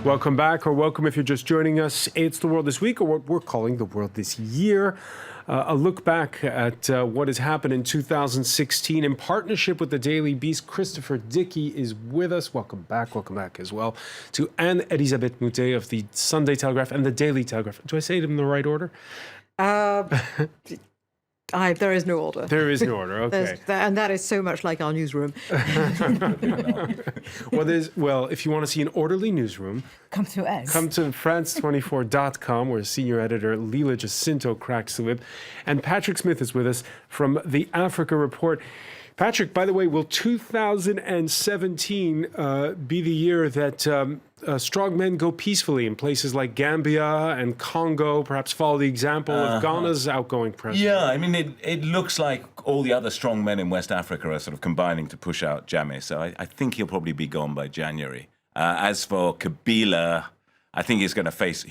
Welcome back, or welcome if you're just joining us. It's The World This Week, or what we're calling The World This Year. A look back at what has happened in 2016 in partnership with the Daily Beast. Christopher Dickey is with us. Welcome back as well to Anne-Elisabeth Moutet of the Sunday Telegraph and the Daily Telegraph. Do I say it in the right order? There is no order. There is no order, okay. And that is so much like our newsroom. Well, if you want to see an orderly newsroom, come to us. Come to France24.com, where senior editor Leila Jacinto cracks the whip. And Patrick Smith is with us from the Africa Report. Patrick, by the way, will 2017 be the year that strong men go peacefully in places like Gambia and Congo, perhaps follow the example of Ghana's outgoing president? Yeah, I mean, it looks like all the other strong men in West Africa are sort of combining to push out Jammeh, so I think he'll probably be gone by January. As for Kabila, I think he's going to face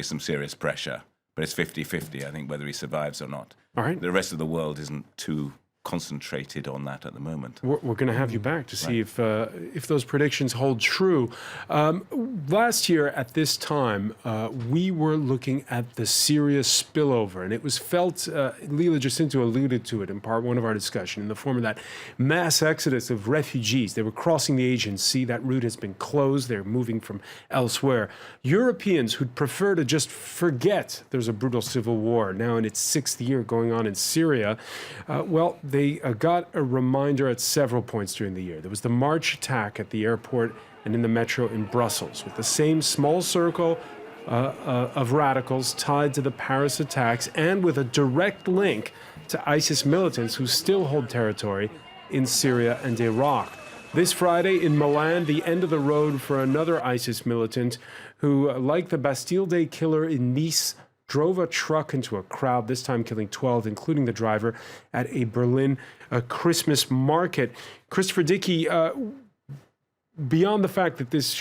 some serious pressure, but it's 50-50, I think, whether he survives or not. All right. The rest of the world isn't too concentrated on that at the moment. We're going to have you back to see if those predictions hold true. Last year at this time, we were looking at the Syria spillover, and it was felt, Leila Jacinto alluded to it in part one of our discussion, in the form of that mass exodus of refugees. They were crossing the Aegean Sea. That route has been closed. They're moving from elsewhere. Europeans who'd prefer to just forget there's a brutal civil war now in its 6th year going on in Syria, they got a reminder at several points during the year. There was the March attack at the airport and in the metro in Brussels, with the same small circle of radicals tied to the Paris attacks and with a direct link to ISIS militants who still hold territory in Syria and Iraq. This Friday in Milan, the end of the road for another ISIS militant who, like the Bastille Day killer in Nice, drove a truck into a crowd, this time killing 12, including the driver, at a Berlin Christmas market. Christopher Dickey, beyond the fact that this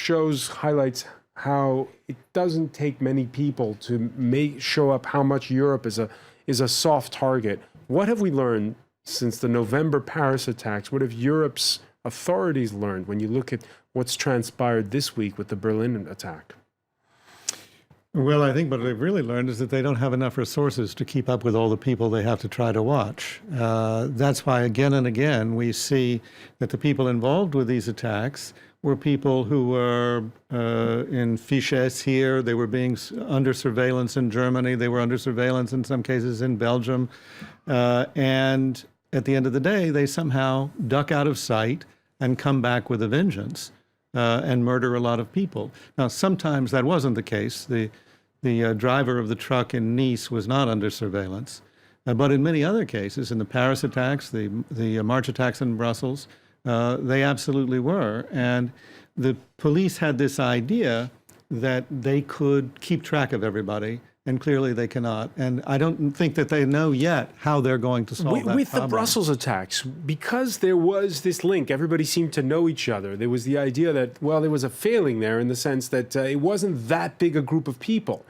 highlights how it doesn't take many people to show up how much Europe is a soft target, what have we learned since the November Paris attacks? What have Europe's authorities learned when you look at what's transpired this week with the Berlin attack? Well, I think what they've really learned is that they don't have enough resources to keep up with all the people they have to try to watch. That's why again and again we see that the people involved with these attacks were people who were in fiches here. They were being under surveillance in Germany. They were under surveillance in some cases in Belgium. And at the end of the day, they somehow duck out of sight and come back with a vengeance and murder a lot of people. Now, sometimes that wasn't the case. The driver of the truck in Nice was not under surveillance. But in many other cases, in the Paris attacks, the March attacks in Brussels, they absolutely were. And the police had this idea that they could keep track of everybody, and clearly they cannot. And I don't think that they know yet how they're going to solve that with problem. the Brussels attacks, because there was this link, everybody seemed to know each other. There was the idea that, well, there was a failing there in the sense that it wasn't that big a group of people.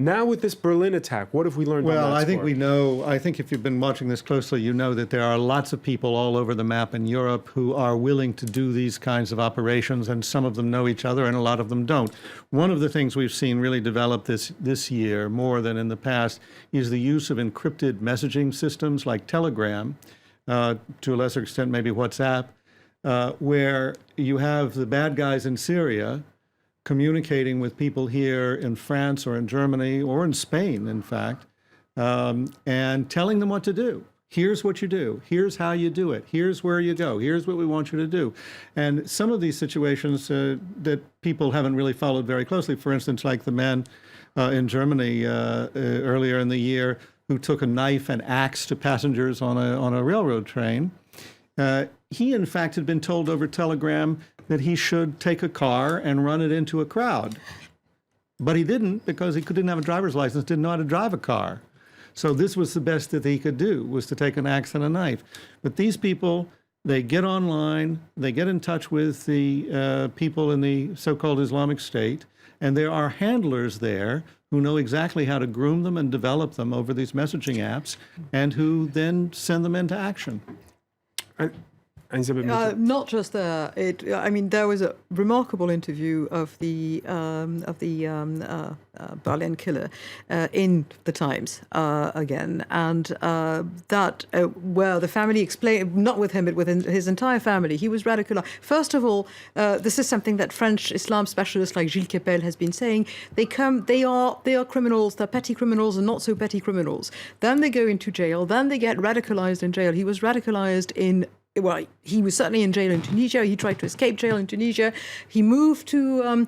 Now with this Berlin attack, what have we learned on that Well, I think score? we know, I think if you've been watching this closely, you know that there are lots of people all over the map in Europe who are willing to do these kinds of operations, and some of them know each other and a lot of them don't. One of the things we've seen really develop this year, more than in the past, is the use of encrypted messaging systems like Telegram, to a lesser extent maybe WhatsApp, where you have the bad guys in Syria communicating with people here in France or in Germany or in Spain, in fact, and telling them what to do. Here's what you do. Here's how you do it. Here's where you go. Here's what we want you to do. And some of these situations that people haven't really followed very closely, for instance, like the man in Germany earlier in the year who took a knife and axe to passengers on a railroad train, he, in fact, had been told over Telegram that he should take a car and run it into a crowd. But he didn't, because he didn't have a driver's license, didn't know how to drive a car. So this was the best that he could do, was to take an axe and a knife. But these people, they get online, they get in touch with the people in the so-called Islamic State, and there are handlers there who know exactly how to groom them and develop them over these messaging apps, and who then send them into action. Elisabeth Mitchell? Not just there. I mean, there was a remarkable interview of the Berlin killer in the Times again, and that where the family explained, not with him, but with his entire family, he was radicalized. First of all, this is something that French Islam specialists like Gilles Kepel has been saying. They are criminals. They're petty criminals and not so petty criminals. Then they go into jail. Then they get radicalized in jail. He was radicalized well, he was certainly in jail in Tunisia. He tried to escape jail in Tunisia. He moved to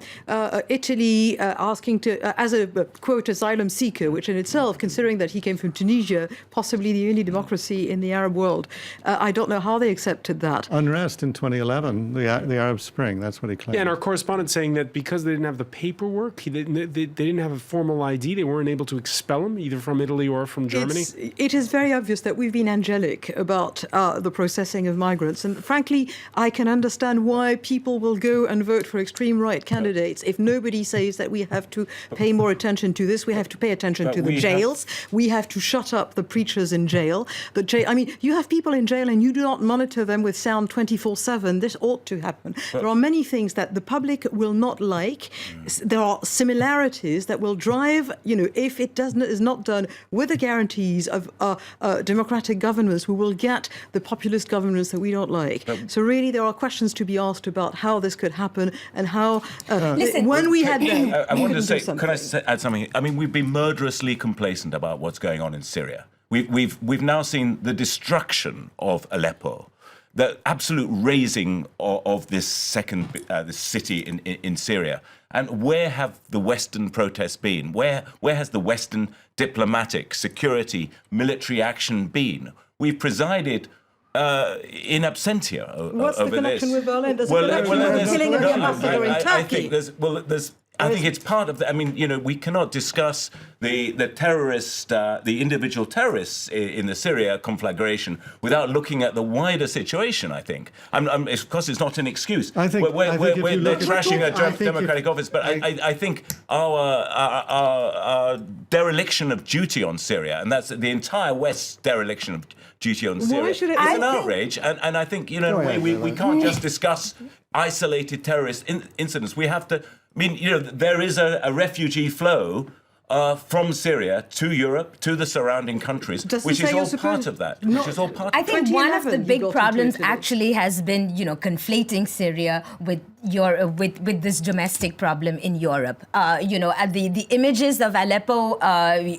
Italy asking as a, quote, asylum seeker, which in itself, considering that he came from Tunisia, possibly the only democracy in the Arab world, I don't know how they accepted that. Unrest in 2011, the Arab Spring, that's what he claimed. Yeah, and our correspondent saying that because they didn't have the paperwork, they didn't have a formal ID, they weren't able to expel him, either from Italy or from Germany. It is very obvious that we've been angelic about the processing of migrants. And frankly, I can understand why people will go and vote for extreme right candidates if nobody says that we have to pay more attention to this, we have to pay attention to the jails, we have to shut up the preachers in jail. I mean, you have people in jail and you do not monitor them with sound 24/7. This ought to happen. There are many things that the public will not like. There are similarities that will drive, if it is not done with the guarantees of democratic governments, we will get the populist governments that we don't like. So really, there are questions to be asked about how this could happen and how, when we had them, I wanted to say, can I add something? I mean, we've been murderously complacent about what's going on in Syria. We've now seen the destruction of Aleppo, the absolute razing of this this city in Syria. And where have the Western protests been? Where has the Western diplomatic, security, military action been? We've presided in absentia what's over the connection this. with Berlin? There's a connection with the killing of the ambassador in Turkey. I think it's part of the. I mean, we cannot discuss the terrorist, the individual terrorists in the Syria conflagration without looking at the wider situation. I think. Of course, it's not an excuse. I think they're trashing a democratic office, but I think our dereliction of duty on Syria, and that's the entire West's dereliction of duty on Syria, is an outrage. And I think we can't just discuss isolated terrorist incidents. We have to. I mean, there is a refugee flow from Syria to Europe, to the surrounding countries, which is all part of that. I think one of the big problems actually has been, conflating Syria with this domestic problem in Europe. The images of Aleppo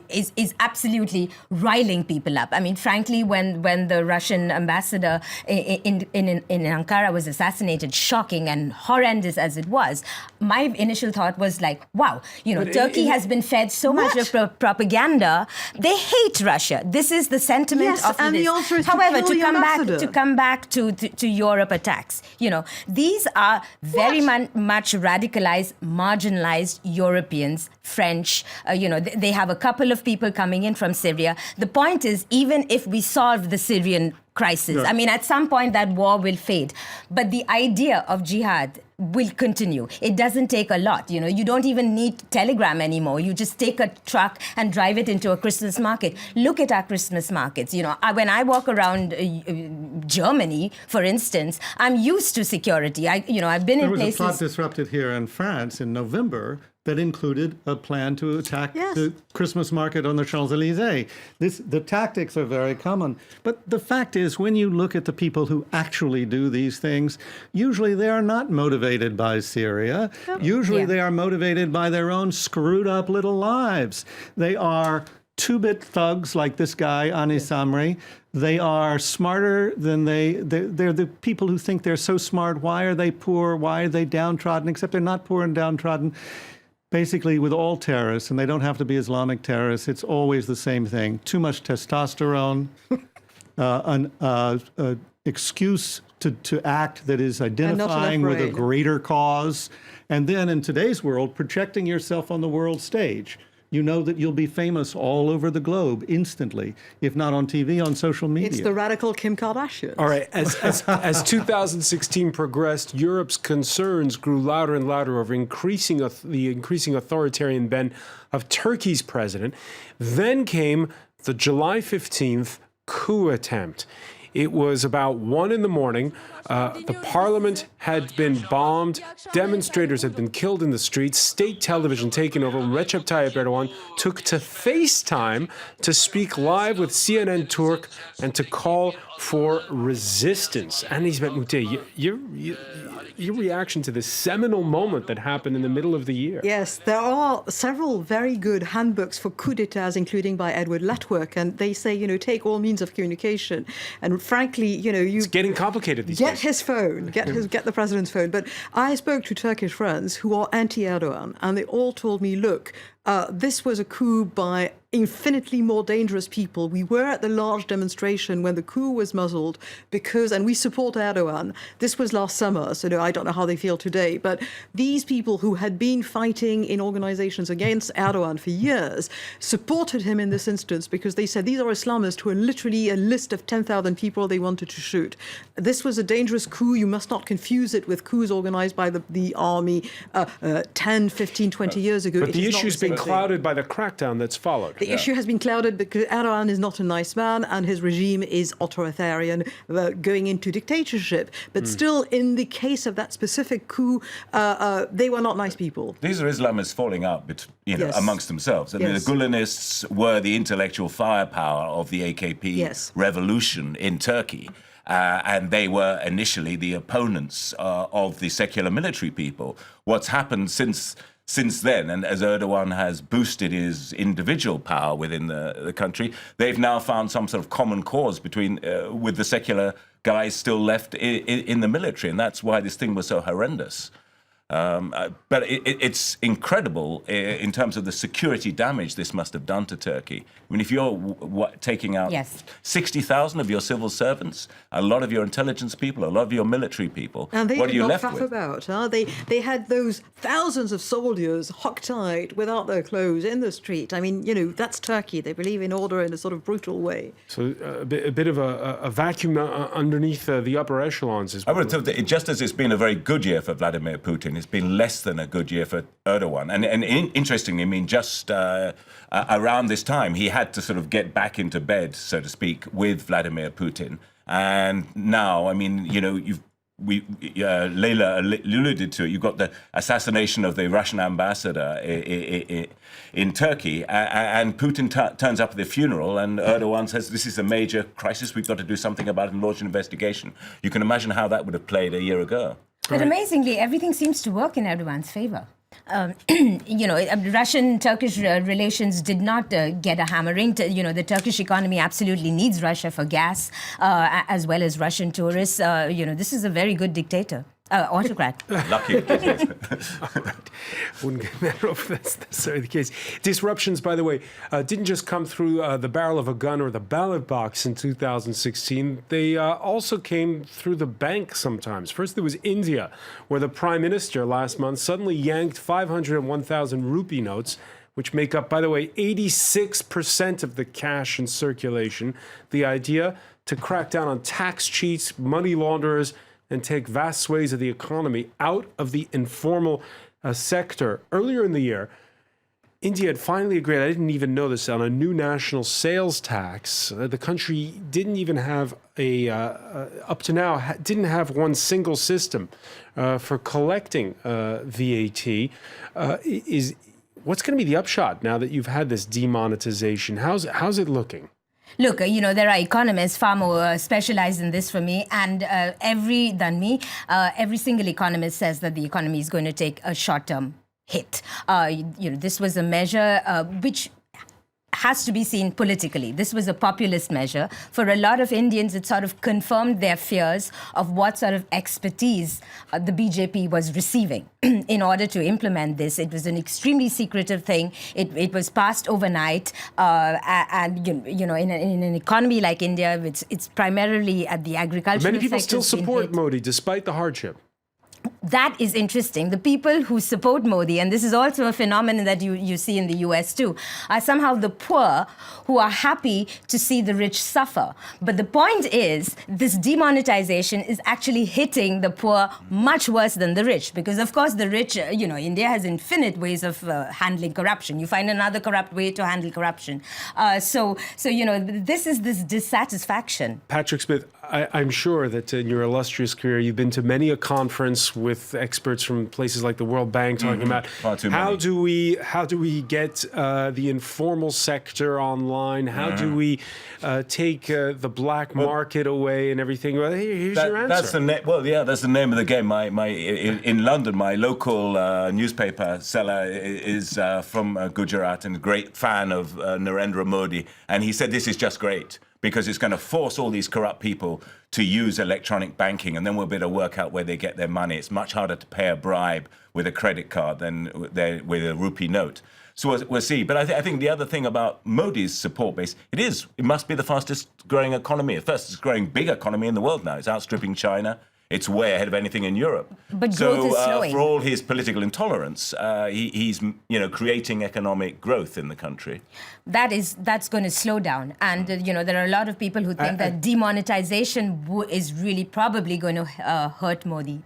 is absolutely riling people up. I mean, frankly, when the Russian ambassador in Ankara was assassinated, shocking and horrendous as it was, my initial thought was like, wow, Turkey has been fed so much of propaganda. They hate Russia. This is the sentiment of and this. The answer is However, to come back to Europe attacks, these are very much radicalized, marginalized Europeans, French. They have a couple of people coming in from Syria. The point is, even if we solve the Syrian crisis, I mean, at some point that war will fade. But the idea of jihad will continue. It doesn't take a lot. You don't even need Telegram anymore. You just take a truck and drive it into a Christmas market. Look at our Christmas markets. When I walk around Germany, for instance, I'm used to security. I've been in places. There was a plot disrupted here in France in November that included a plan to attack the Christmas market on the Champs-Élysées. The tactics are very common. But the fact is, when you look at the people who actually do these things, usually they are not motivated by Syria. Usually they are motivated by their own screwed up little lives. They are two-bit thugs like this guy, Anis Amri. They are smarter than they're the people who think they're so smart. Why are they poor? Why are they downtrodden? Except they're not poor and downtrodden. Basically, with all terrorists, and they don't have to be Islamic terrorists, it's always the same thing. Too much testosterone, an excuse to act that is identifying with a greater cause, and then in today's world, projecting yourself on the world stage. You know that you'll be famous all over the globe instantly, if not on TV, on social media. It's the radical Kim Kardashian. All right. As 2016 progressed, Europe's concerns grew louder and louder over the increasing authoritarian bent of Turkey's president. Then came the July 15th coup attempt. It was about 1 in the morning. The parliament had been bombed. Demonstrators had been killed in the streets. State television taken over. Recep Tayyip Erdogan took to FaceTime to speak live with CNN Turk and to call for resistance. Anismet Mutey, your reaction to this seminal moment that happened in the middle of the year. Yes, there are several very good handbooks for coup d'etats, including by Edward Latwork, and they say, take all means of communication. And frankly, it's getting complicated these days. Get his phone, get the president's phone. But I spoke to Turkish friends who are anti-Erdogan, and they all told me, look, this was a coup by infinitely more dangerous people. We were at the large demonstration when the coup was muzzled and we support Erdogan. This was last summer, so I don't know how they feel today. But these people who had been fighting in organizations against Erdogan for years supported him in this instance because they said these are Islamists who are literally a list of 10,000 people they wanted to shoot. This was a dangerous coup. You must not confuse it with coups organized by the army 10, 15, 20 years ago. But the issue's been clouded by the crackdown that's followed. The issue has been clouded because Erdogan is not a nice man and his regime is authoritarian, going into dictatorship. But still, in the case of that specific coup, they were not nice people. These are Islamists falling out, Yes. amongst themselves. I mean, the Gulenists were the intellectual firepower of the AKP revolution in Turkey. And they were initially the opponents of the secular military people. What's happened since then, and as Erdogan has boosted his individual power within the country, they've now found some sort of common cause with the secular guys still left in the military, and that's why this thing was so horrendous. But it's incredible in terms of the security damage this must have done to Turkey. I mean, if you're taking out 60,000 of your civil servants, a lot of your intelligence people, a lot of your military people, and they what are you left with? About, huh? They had those thousands of soldiers hog-tied without their clothes in the street. I mean, that's Turkey. They believe in order in a sort of brutal way. So a bit of a vacuum underneath the upper echelons. I would have thought that just as it's been a very good year for Vladimir Putin, it's been less than a good year for Erdogan. And interestingly, I mean, just around this time, he had to sort of get back into bed, so to speak, with Vladimir Putin. And now, I mean, Leila alluded to it. You've got the assassination of the Russian ambassador in Turkey, and Putin turns up at the funeral, and Erdogan says, this is a major crisis, we've got to do something about it and launch an investigation. You can imagine how that would have played a year ago. But amazingly, everything seems to work in Erdogan's favor. Russian-Turkish relations did not get a hammering. The Turkish economy absolutely needs Russia for gas, as well as Russian tourists. This is a very good dictator. Autocrat. Lucky. Wouldn't matter if that's necessarily the case. Disruptions, by the way, didn't just come through the barrel of a gun or the ballot box in 2016. They also came through the bank sometimes. First, there was India, where the Prime Minister last month suddenly yanked 501,000 rupee notes, which make up, by the way, 86% of the cash in circulation. The idea to crack down on tax cheats, money launderers, and take vast swathes of the economy out of the informal sector. Earlier in the year, India had finally agreed, I didn't even know this, on a new national sales tax. The country didn't even have up to now, didn't have one single system for collecting VAT. What's going to be the upshot now that you've had this demonetization? How's it looking? Look, there are economists far more specialized in this for me, and every single economist says that the economy is going to take a short-term hit. This was a measure which has to be seen politically. This was a populist measure. For a lot of Indians, it sort of confirmed their fears of what sort of expertise the BJP was receiving in order to implement this. It was an extremely secretive thing. It was passed overnight. And in an economy like India, it's primarily at the agricultural sector. Many people still support Modi despite the hardship. That is interesting. The people who support Modi, and this is also a phenomenon that you see in the US too, are somehow the poor who are happy to see the rich suffer. But the point is, this demonetization is actually hitting the poor much worse than the rich. Because, of course, the rich, India has infinite ways of handling corruption. You find another corrupt way to handle corruption. So this is this dissatisfaction. Patrick Smith, I'm sure that in your illustrious career, you've been to many a conference with experts from places like the World Bank talking about Far too how many. do we get the informal sector online? How do we take the black market away and everything? Well, here's your answer. That's the name of the game. In London, my local newspaper seller is from Gujarat and a great fan of Narendra Modi, and he said this is just great because it's going to force all these corrupt people to use electronic banking, and then we'll be able to work out where they get their money. It's much harder to pay a bribe with a credit card than with a rupee note. So we'll see. But I think the other thing about Modi's support base, it must be the fastest growing economy, the fastest growing big economy in the world now. It's outstripping China. It's way ahead of anything in Europe. But growth is slowing. For all his political intolerance, he's creating economic growth in the country. That's going to slow down, and there are a lot of people who think that demonetization is really probably going to hurt Modi.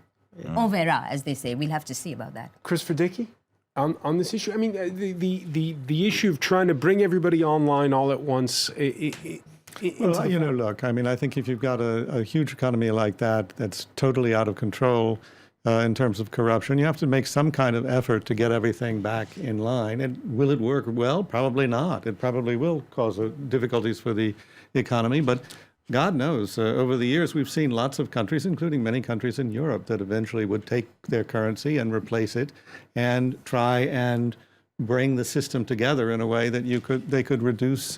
On verra, as they say. We'll have to see about that. Christopher Dickey, on this issue, I mean, the issue of trying to bring everybody online all at once. Well, look, I mean, I think if you've got a huge economy like that, that's totally out of control in terms of corruption, you have to make some kind of effort to get everything back in line. And will it work? Well, probably not. It probably will cause difficulties for the economy. But God knows, over the years, we've seen lots of countries, including many countries in Europe, that eventually would take their currency and replace it and try and bring the system together in a way that they could reduce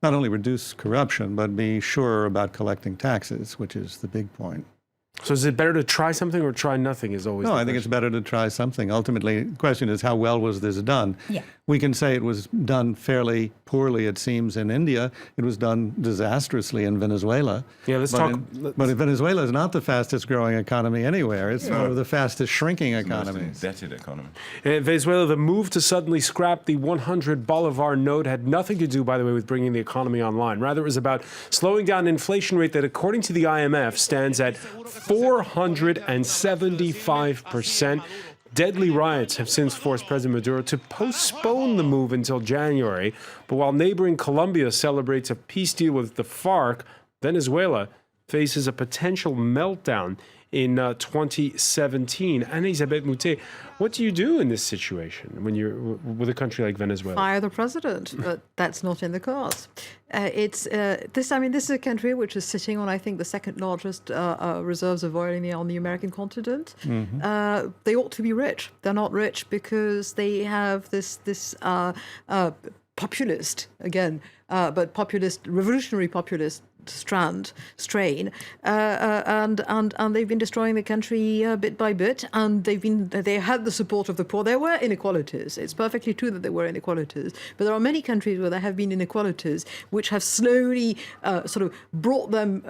not only reduce corruption, but be sure about collecting taxes, which is the big point. So is it better to try something or try nothing is always No, I think it's better to try something. Ultimately, the question is how well was this done? Yeah. We can say it was done fairly poorly, it seems, in India. It was done disastrously in Venezuela. Yeah, let's talk. But Venezuela is not the fastest growing economy anywhere. It's one of the fastest shrinking economies. Most indebted economy. In Venezuela, the move to suddenly scrap the 100 bolivar note had nothing to do, by the way, with bringing the economy online. Rather, it was about slowing down an inflation rate that, according to the IMF, stands at 475%. Deadly riots have since forced President Maduro to postpone the move until January. But while neighboring Colombia celebrates a peace deal with the FARC, Venezuela faces a potential meltdown in 2017. Anne-Elisabeth Moutet, what do you do in this situation when you're with a country like Venezuela? Fire the president, but that's not in the cards. This is a country which is sitting on, I think, the second largest reserves of oil on the American continent. Mm-hmm. They ought to be rich. They're not rich because they have this populist, again, but revolutionary populist strain, and they've been destroying the country bit by bit, and they had the support of the poor. There were inequalities. It's perfectly true that there were inequalities, but there are many countries where there have been inequalities which have slowly sort of brought them,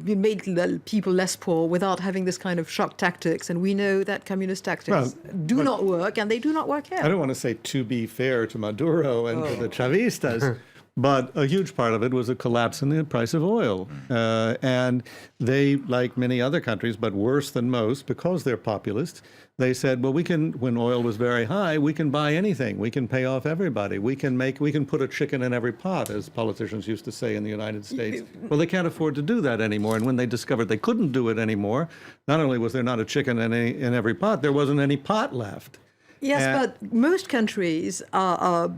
made people less poor without having this kind of shock tactics. And we know that communist tactics do not work, and they do not work here. I don't want to say to be fair to Maduro and to the Chavistas. But a huge part of it was a collapse in the price of oil. And they, like many other countries, but worse than most, because they're populist, they said, well, when oil was very high, we can buy anything. We can pay off everybody. We can put a chicken in every pot, as politicians used to say in the United States. Well, they can't afford to do that anymore. And when they discovered they couldn't do it anymore, not only was there not a chicken in every pot, there wasn't any pot left. Yes, but most countries are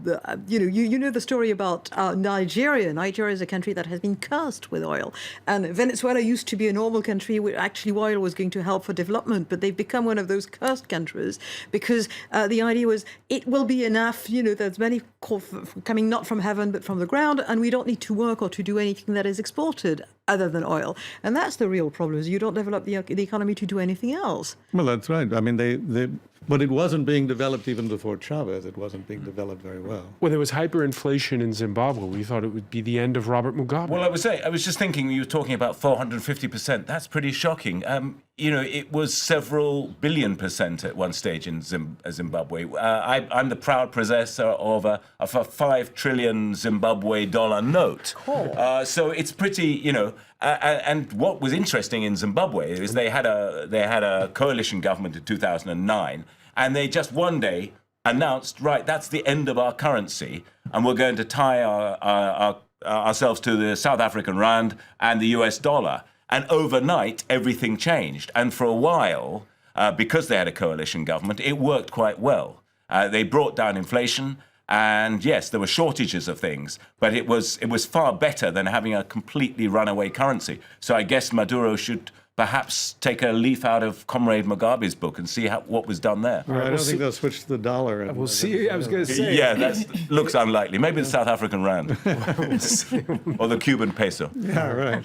you know the story about Nigeria. Nigeria is a country that has been cursed with oil. And Venezuela used to be a normal country where actually oil was going to help for development, but they've become one of those cursed countries because the idea was it will be enough, there's many coming not from heaven but from the ground, and we don't need to work or to do anything that is exported other than oil. And that's the real problem, is you don't develop the economy to do anything else. Well, that's right. I mean, but it wasn't being developed even before Chavez. It wasn't being developed very well. When there was hyperinflation in Zimbabwe, we thought it would be the end of Robert Mugabe. Well, I was just thinking, you were talking about 450%. That's pretty shocking. It was several billion percent at one stage in Zimbabwe. I'm the proud possessor of a $5 trillion Zimbabwe dollar note. Cool. So it's pretty, and what was interesting in Zimbabwe is they had a coalition government in 2009, and they just one day announced, right, that's the end of our currency, and we're going to tie ourselves to the South African rand and the US dollar. And overnight, everything changed. And for a while, because they had a coalition government, it worked quite well. They brought down inflation. And yes, there were shortages of things, but it was far better than having a completely runaway currency. So I guess Maduro should perhaps take a leaf out of Comrade Mugabe's book and see what was done there. I don't think they'll switch to the dollar. We'll see. I was going to say. Yeah, that looks unlikely. Maybe the South African rand or the Cuban peso. Yeah, right.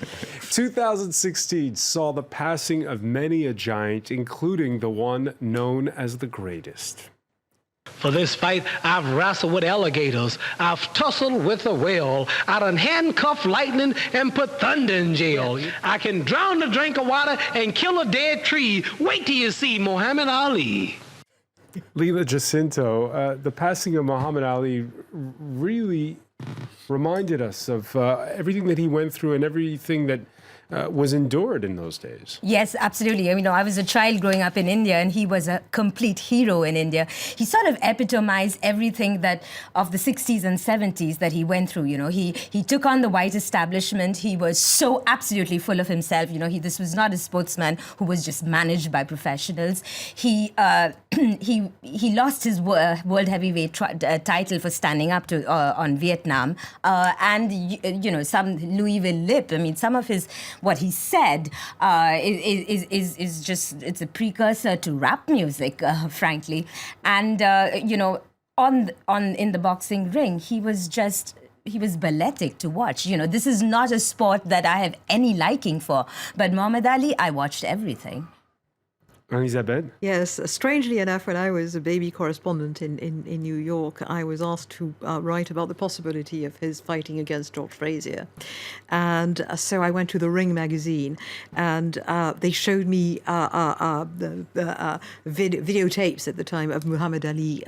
2016 saw the passing of many a giant, including the one known as the greatest. For this fight, I've wrestled with alligators. I've tussled with a whale. I done handcuffed lightning and put thunder in jail. I can drown a drink of water and kill a dead tree. Wait till you see Muhammad Ali. Leila Jacinto, the passing of Muhammad Ali really reminded us of everything that he went through and everything that was endured in those days. Yes, absolutely. I mean, I was a child growing up in India, and he was a complete hero in India. He sort of epitomized everything that of the 60s and 70s that he went through. You know, he took on the white establishment. He was so absolutely full of himself. You know, this was not a sportsman who was just managed by professionals. He lost his world heavyweight title for standing up to on Vietnam, and you know, some Louisville lip. I mean, some of his what he said is just, it's a precursor to rap music, frankly. And you know, in the boxing ring, he was balletic to watch. You know, this is not a sport that I have any liking for, but Muhammad Ali, I watched everything. Elizabeth? Yes, strangely enough, when I was a baby correspondent in New York, I was asked to write about the possibility of his fighting against George Frazier. And so I went to the Ring magazine, and they showed me the videotapes at the time of Muhammad Ali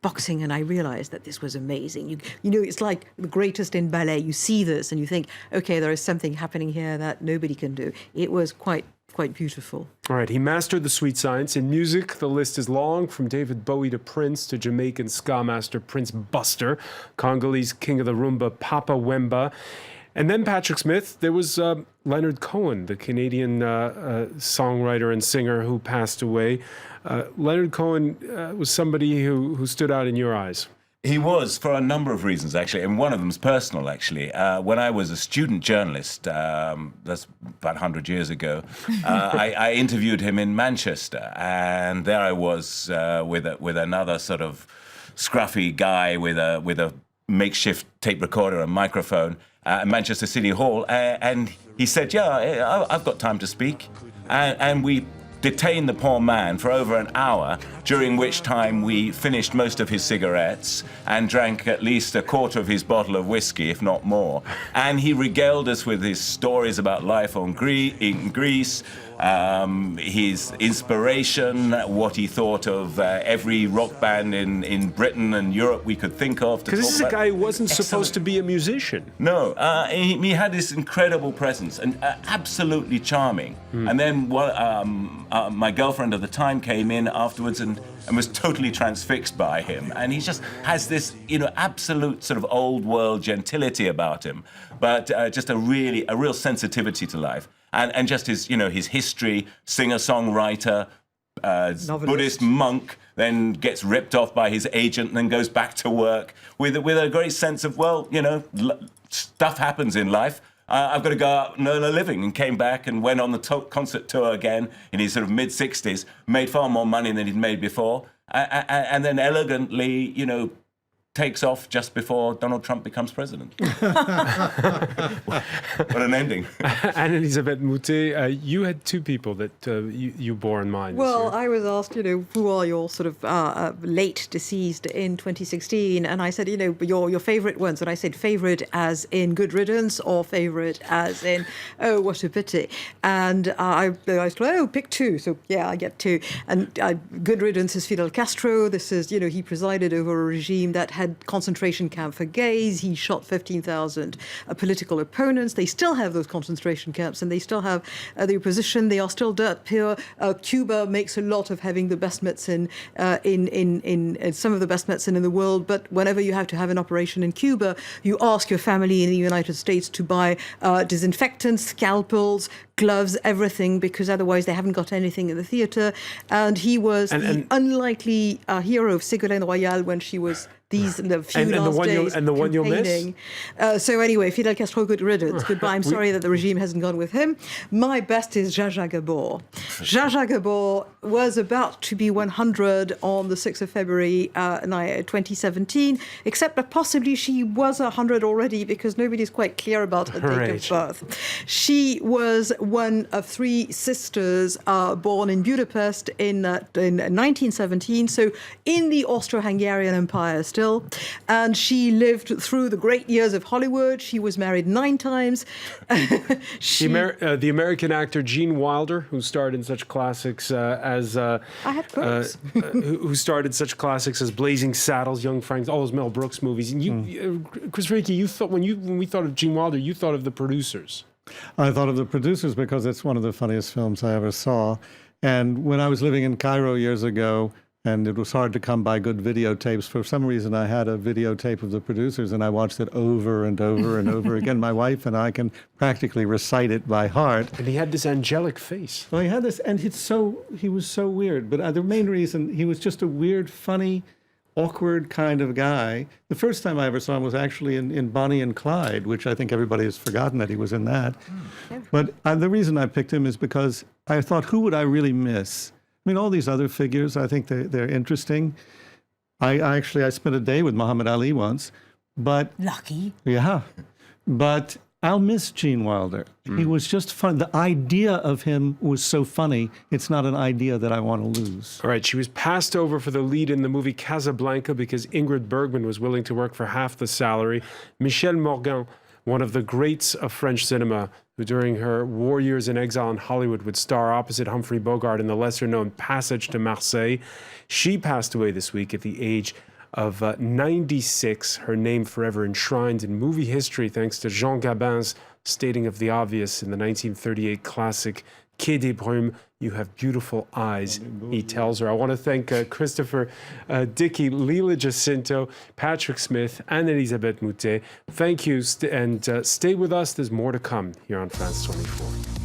boxing, and I realized that this was amazing. You know, it's like the greatest in ballet. You see this and you think, okay, there is something happening here that nobody can do. It was quite beautiful. All right, he mastered the sweet science. In music, the list is long, from David Bowie to Prince to Jamaican ska master Prince Buster, Congolese king of the rumba Papa Wemba. And then Patrick Smith, there was Leonard Cohen, the Canadian songwriter and singer who passed away. Leonard Cohen was somebody who stood out in your eyes. He was, for a number of reasons, actually, and one of them is personal, actually. When I was a student journalist, that's about 100 years ago, I interviewed him in Manchester, and there I was with another sort of scruffy guy with a makeshift tape recorder and microphone at Manchester City Hall, and he said, yeah, I've got time to speak, and we detained the poor man for over an hour, during which time we finished most of his cigarettes and drank at least a quarter of his bottle of whiskey, if not more. And he regaled us with his stories about life in Greece, his inspiration, what he thought of every rock band in Britain and Europe we could think of. Because this is a guy who wasn't supposed to be a musician. No, he had this incredible presence and absolutely charming. And then my girlfriend at the time came in afterwards and was totally transfixed by him. And he just has this, you know, absolute sort of old world gentility about him, but just a real sensitivity to life. And just his, you know, his history, singer-songwriter, Buddhist monk, then gets ripped off by his agent and then goes back to work with a great sense of, well, you know, stuff happens in life. I've got to go out and earn a living, and came back and went on the concert tour again in his sort of mid-60s, made far more money than he'd made before, and then elegantly, you know, takes off just before Donald Trump becomes president. What an ending. Anne-Elisabeth Moutet, you had two people that you bore in mind. Well, I was asked, you know, who are your sort of late deceased in 2016? And I said, you know, your favorite ones. And I said favorite as in good riddance or favorite as in, oh, what a pity. And I said, oh, pick two. So, yeah, I get two. And good riddance is Fidel Castro. This is, you know, he presided over a regime that had had concentration camp for gays. He shot 15,000 political opponents. They still have those concentration camps, and they still have the opposition. They are still dirt poor. Cuba makes a lot of having the best medicine in some of the best medicine in the world. But whenever you have to have an operation in Cuba, you ask your family in the United States to buy disinfectants, scalpels, gloves, everything, because otherwise they haven't got anything in the theater. And he was the unlikely hero of Ségolène Royal when she was the few last days and the one you'll miss? campaigning. So anyway, Fidel Castro, good riddance. Goodbye. I'm sorry that the regime hasn't gone with him. My best is Zsa Zsa Gabor. Zsa Zsa Gabor was about to be 100 on the 6th of February 2017, except that possibly she was 100 already because nobody's quite clear about her date of birth. She was one of three sisters born in Budapest in 1917, so in the Austro-Hungarian Empire still. And she lived through the great years of Hollywood. She was married 9 times. The American actor Gene Wilder, who starred in such classics who starred in such classics as Blazing Saddles, Young Frank, all those Mel Brooks movies. And you, Chris Ricky, you thought when we thought of Gene Wilder, you thought of The Producers. I thought of The Producers because it's one of the funniest films I ever saw. And when I was living in Cairo years ago, and it was hard to come by good videotapes, for some reason I had a videotape of The Producers, and I watched it over and over and over again. My wife and I can practically recite it by heart. And he had this angelic face. Well, he had this, and he was so weird. But the main reason, he was just a weird, funny, awkward kind of guy. The first time I ever saw him was actually in Bonnie and Clyde, which I think everybody has forgotten that he was in that. But the reason I picked him is because I thought, who would I really miss? I mean, all these other figures, I think they're interesting. I spent a day with Muhammad Ali once, but... Lucky. Yeah. But I'll miss Gene Wilder. He was just fun. The idea of him was so funny. It's not an idea that I want to lose. All right, she was passed over for the lead in the movie Casablanca because Ingrid Bergman was willing to work for half the salary. Michel Morgan, one of the greats of French cinema, who during her war years in exile in Hollywood would star opposite Humphrey Bogart in the lesser-known Passage to Marseille. She passed away this week at the age of 96, her name forever enshrined in movie history thanks to Jean Gabin's stating of the obvious in the 1938 classic Quai des Brumes, "You have beautiful eyes," he tells her. I want to thank Christopher Dickey, Leila Jacinto, Patrick Smith, and Elisabeth Moutet. Thank you, and stay with us. There's more to come here on France 24.